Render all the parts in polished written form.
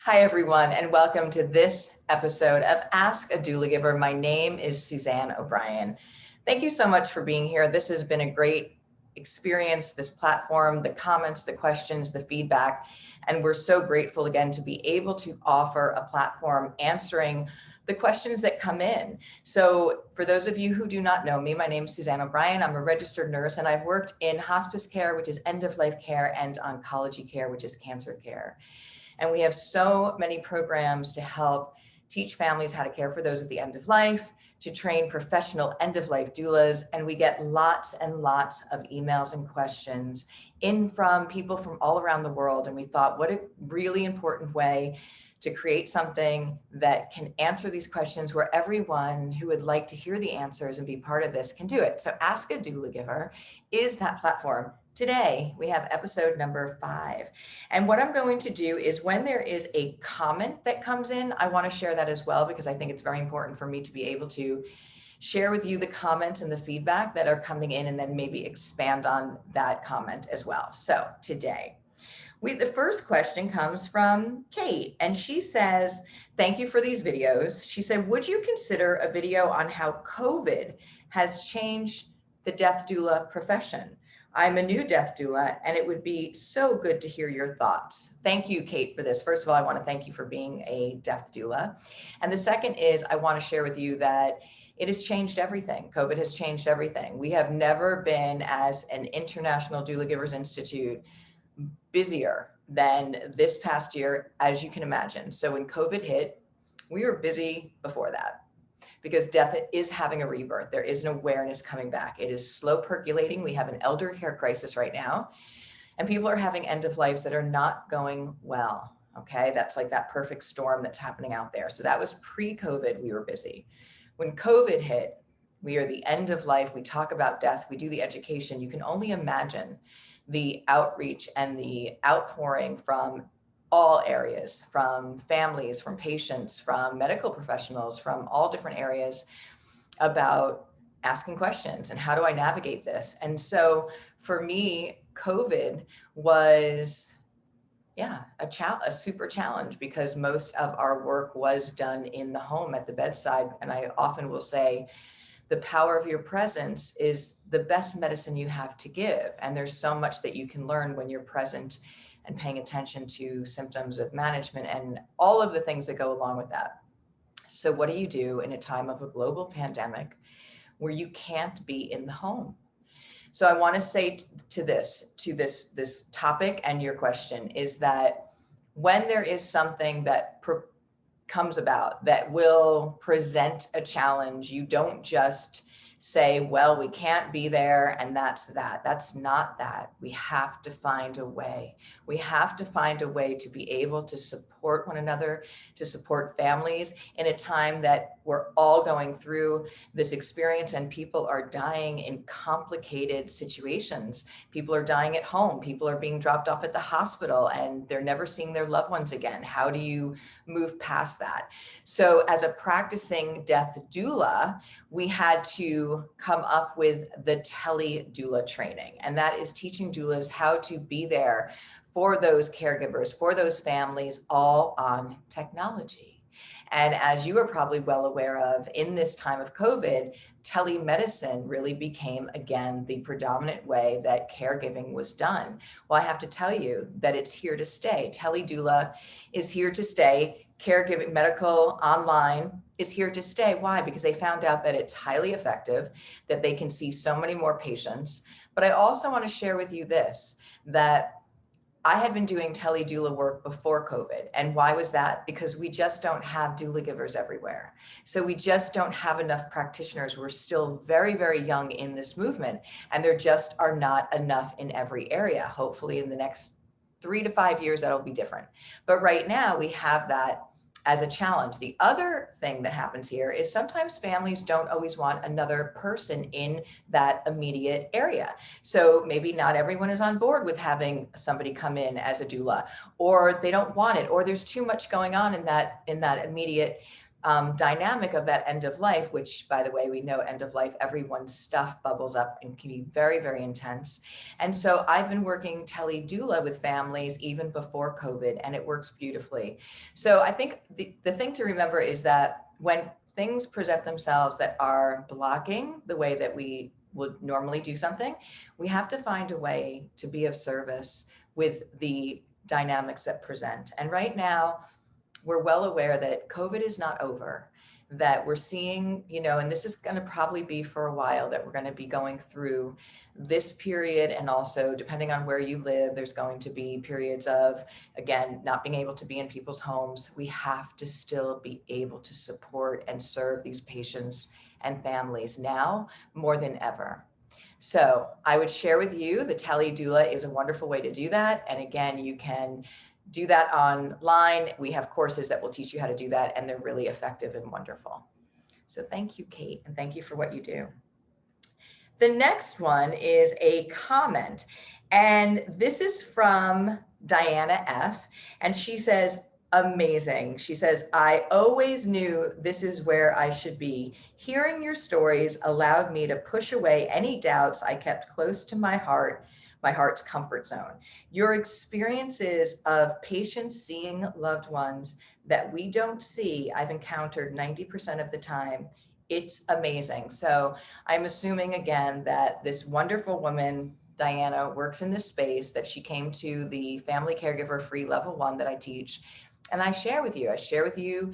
Hi, everyone, and welcome to this episode of Ask a Doulagiver. My name is Suzanne O'Brien. Thank you so much for being here. This has been a great experience, this platform, the comments, the questions, the feedback, and we're so grateful again to be able to offer a platform answering the questions that come in. So for those of you who do not know me, my name is Suzanne O'Brien. I'm a registered nurse, and I've worked in hospice care, which is end of life care, and oncology care, which is cancer care. And we have so many programs to help teach families how to care for those at the end of life, to train professional end of life doulas. And we get lots and lots of emails and questions in from people from all around the world. And we thought, what a really important way to create something that can answer these questions where everyone who would like to hear the answers and be part of this can do it. So Ask a Doulagiver is that platform. Today, we have episode number 5. And what I'm going to do is when there is a comment that comes in, I want to share that as well, because I think it's very important for me to be able to share with you the comments and the feedback that are coming in and then maybe expand on that comment as well. So today, the first question comes from Kate, and she says, thank you for these videos. She said, would you consider a video on how COVID has changed the death doula profession? I'm a new death doula, and it would be so good to hear your thoughts. Thank you, Kate, for this. First of all, I want to thank you for being a death doula. And the second is I want to share with you that it has changed everything. COVID has changed everything. We have never been, as an International Doulagivers Institute, busier than this past year, as you can imagine. So when COVID hit, we were busy before that, because death is having a rebirth. There is an awareness coming back. It is slow percolating. We have an elder care crisis right now, and people are having end of lives that are not going well. Okay, that's like that perfect storm that's happening out there. So that was pre-COVID, we were busy. When COVID hit, we are the end of life. We talk about death. We do the education. You can only imagine the outreach and the outpouring from all areas, from families, from patients, from medical professionals, from all different areas, about asking questions and how do I navigate this? And so for me, COVID was, a super challenge, because most of our work was done in the home at the bedside. And I often will say, the power of your presence is the best medicine you have to give. And there's so much that you can learn when you're present and paying attention to symptoms of management and all of the things that go along with that. So what do you do in a time of a global pandemic where you can't be in the home? So I want to say to this topic and your question is that when there is something that comes about that will present a challenge, you don't just say, well, we can't be there and that's that. That's not that. We have to find a way. We have to find a way to be able to support one another, to support families in a time that we're all going through this experience and people are dying in complicated situations. People are dying at home. People are being dropped off at the hospital and they're never seeing their loved ones again. How do you move past that? So as a practicing death doula, we had to come up with the tele doula training. And that is teaching doulas how to be there for those caregivers, for those families, all on technology. And as you are probably well aware of, in this time of COVID, telemedicine really became, again, the predominant way that caregiving was done. Well, I have to tell you that it's here to stay. Teledoula is here to stay. Caregiving, medical, online is here to stay. Why? Because they found out that it's highly effective, that they can see so many more patients. But I also want to share with you this, that I had been doing teledoula work before COVID. And why was that? Because we just don't have doulagivers everywhere. So we just don't have enough practitioners. We're still very, very young in this movement, and there just are not enough in every area. Hopefully in the next 3 to 5 years, that'll be different. But right now we have that as a challenge. The other thing that happens here is sometimes families don't always want another person in that immediate area. So maybe not everyone is on board with having somebody come in as a doula, or they don't want it, or there's too much going on in that immediate dynamic of that end of life, which, by the way, we know end of life, everyone's stuff bubbles up and can be very, very intense. And so I've been working tele-doula with families even before COVID, and it works beautifully. So I think the thing to remember is that when things present themselves that are blocking the way that we would normally do something, we have to find a way to be of service with the dynamics that present. And right now, we're well aware that COVID is not over, that we're seeing, and this is going to probably be for a while, that we're going to be going through this period. And also, depending on where you live, there's going to be periods of, again, not being able to be in people's homes. We have to still be able to support and serve these patients and families now more than ever. So I would share with you, the tele-doula is a wonderful way to do that. And again, you can do that online. We have courses that will teach you how to do that, and they're really effective and wonderful. So thank you, Kate, and thank you for what you do. The next one is a comment, and this is from Diana F. And she says, amazing. She says, I always knew this is where I should be. Hearing your stories allowed me to push away any doubts I kept close to my heart's comfort zone. Your experiences of patients seeing loved ones that we don't see, I've encountered 90% of the time. It's amazing. So I'm assuming again that this wonderful woman, Diana, works in this space, that she came to the family caregiver free level 1 that I teach. And I share with you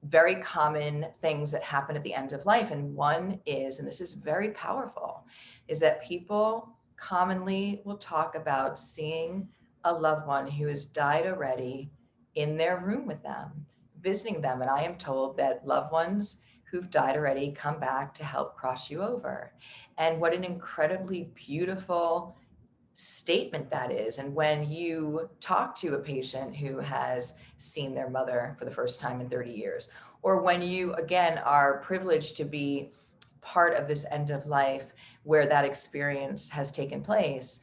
very common things that happen at the end of life. And one is, and this is very powerful, is that people commonly will talk about seeing a loved one who has died already in their room with them, visiting them. And I am told that loved ones who've died already come back to help cross you over. And what an incredibly beautiful statement that is. And when you talk to a patient who has seen their mother for the first time in 30 years, or when you, again, are privileged to be part of this end of life where that experience has taken place,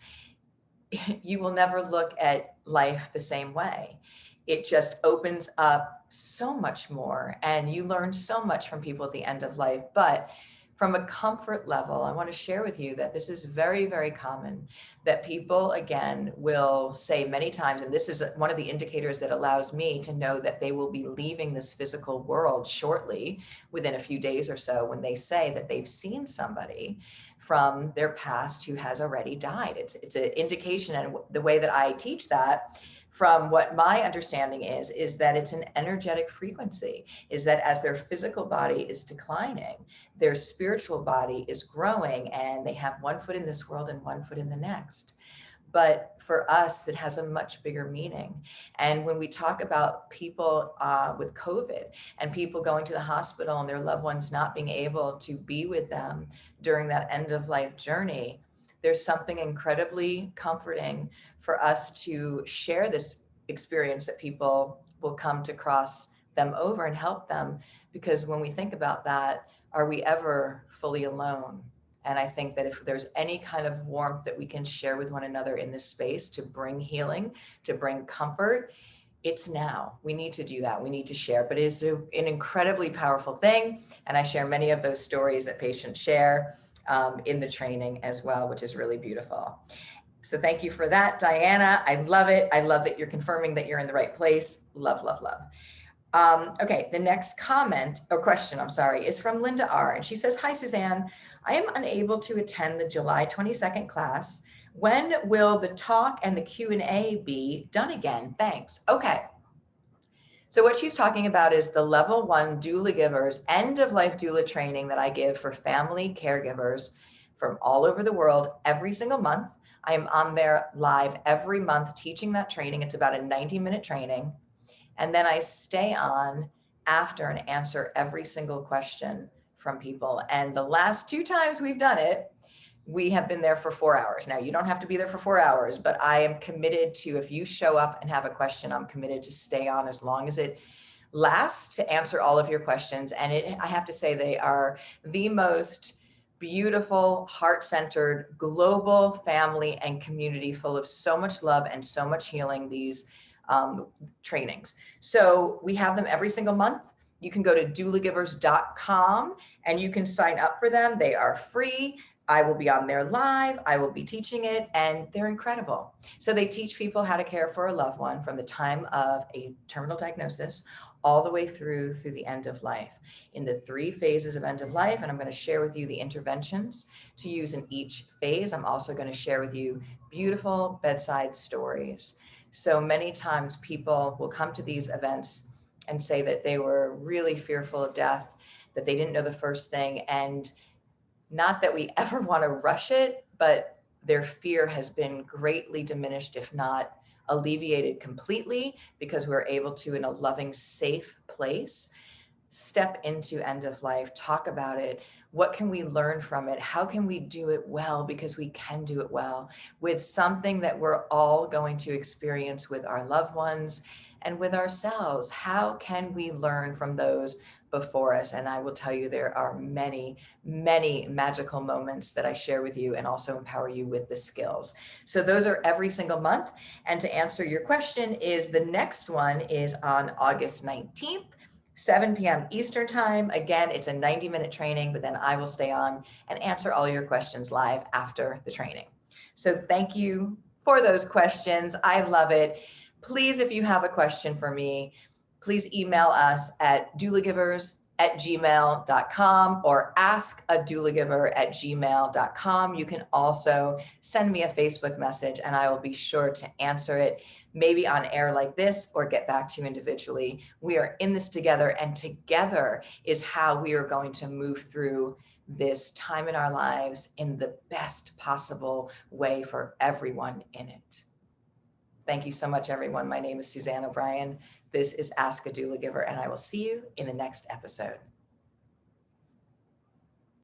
you will never look at life the same way. It just opens up so much more, and you learn so much from people at the end of life. But from a comfort level, I want to share with you that this is very, very common, that people, again, will say many times, and this is one of the indicators that allows me to know that they will be leaving this physical world shortly, within a few days or so, when they say that they've seen somebody from their past who has already died. It's an indication, and the way that I teach that, from what my understanding is that it's an energetic frequency, is that as their physical body is declining, their spiritual body is growing, and they have one foot in this world and one foot in the next. But for us, that has a much bigger meaning. And when we talk about people with COVID and people going to the hospital and their loved ones not being able to be with them during that end of life journey, there's something incredibly comforting for us to share this experience, that people will come to cross them over and help them. Because when we think about that, are we ever fully alone? And I think that if there's any kind of warmth that we can share with one another in this space to bring healing, to bring comfort, it's now. We need to do that. We need to share. But it is an incredibly powerful thing. And I share many of those stories that patients share in the training as well, which is really beautiful. So thank you for that, Diana. I love it. I love that you're confirming that you're in the right place. Love, love, love. Okay, the next comment or question, I'm sorry, is from Linda R. And she says, hi, Suzanne. I am unable to attend the July 22nd class. When will the talk and the Q&A be done again? Thanks. Okay. So what she's talking about is the level 1 Doulagivers End of Life Doula training that I give for family caregivers from all over the world every single month. I am on there live every month teaching that training. It's about a 90-minute training. And then I stay on after and answer every single question from people. And the last 2 times we've done it, we have been there for 4 hours. Now, you don't have to be there for 4 hours, but I am committed to, if you show up and have a question, I'm committed to stay on as long as it lasts to answer all of your questions. And I have to say, they are the most beautiful, heart-centered, global family and community, full of so much love and so much healing, these trainings. So we have them every single month. You can go to doulagivers.com and you can sign up for them. They are free. I will be on there live. I will be teaching it, and they're incredible. So they teach people how to care for a loved one from the time of a terminal diagnosis all the way through the end of life in the 3 phases of end of life. And I'm going to share with you the interventions to use in each phase. I'm also going to share with you beautiful bedside stories. So many times people will come to these events and say that they were really fearful of death, that they didn't know the first thing. And not that we ever want to rush it, but their fear has been greatly diminished, if not alleviated completely, because we're able to, in a loving, safe place, step into end of life, talk about it. What can we learn from it? How can we do it well? Because we can do it well with something that we're all going to experience with our loved ones and with ourselves. How can we learn from those before us? And I will tell you, there are many, many magical moments that I share with you and also empower you with the skills. So those are every single month. And to answer your question, is the next one is on August 19th. 7 p.m. Eastern time. Again, it's a 90-minute training, but then I will stay on and answer all your questions live after the training. So thank you for those questions. I love it. Please, if you have a question for me, please email us at doulagivers@gmail.com or askadoulagiver@gmail.com. You can also send me a Facebook message and I will be sure to answer it, maybe on air like this, or get back to you individually. We are in this together, and together is how we are going to move through this time in our lives in the best possible way for everyone in it. Thank you so much, everyone. My name is Suzanne O'Brien. This is Ask a Doulagiver, and I will see you in the next episode.